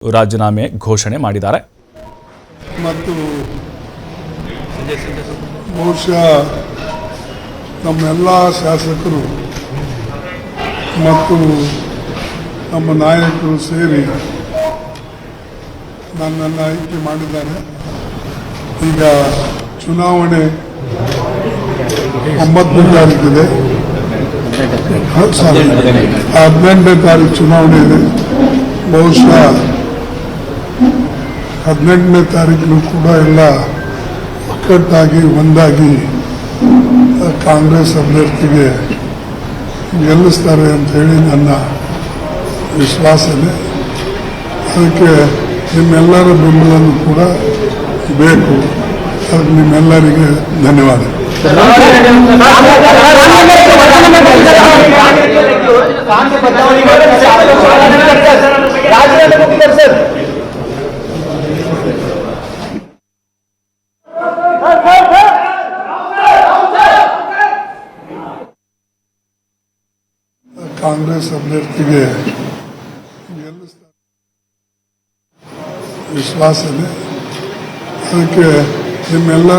ರಾಜೀನಾಮೆ ಘೋಷಣೆ ಮಾಡಿದ್ದಾರೆ. ಮತ್ತು ಬಹುಶಃ ನಮ್ಮೆಲ್ಲ ಶಾಸಕರು ಮತ್ತು ನಮ್ಮ ನಾಯಕರು ಸೇರಿ ನನ್ನನ್ನು ಆಯ್ಕೆ ಮಾಡಿದ್ದಾರೆ. ಈಗ ಚುನಾವಣೆ 9ನೇ ತಾರೀಕಿದೆ, 18ನೇ ತಾರೀಕು ಚುನಾವಣೆ ಇದೆ. ಬಹುಶಃ 18ನೇ ತಾರೀಕು ಕೂಡ ಎಲ್ಲ ಒಕ್ಕಟ್ಟಾಗಿ ಒಂದಾಗಿ ಕಾಂಗ್ರೆಸ್ ಅಭ್ಯರ್ಥಿಗೆ ಗೆಲ್ಲಿಸ್ತಾರೆ ಅಂತ ಹೇಳಿ ನನ್ನ ವಿಶ್ವಾಸ ಇದೆ. ಅದಕ್ಕೆ ನಿಮ್ಮೆಲ್ಲರ ಬೆಂಬಲನೂ ಕೂಡ ಬೇಕು. ಅದಕ್ಕೆ ನಿಮ್ಮೆಲ್ಲರಿಗೆ ಧನ್ಯವಾದ. ಕಾಂಗ್ರೆಸ್ ಅಭ್ಯರ್ಥಿಗೆ ಗೆಲ್ಲಿಸ್ತಾರೆ ವಿಶ್ವಾಸ ಇದೆ. ಅದಕ್ಕೆ ನಿಮ್ಮೆಲ್ಲರ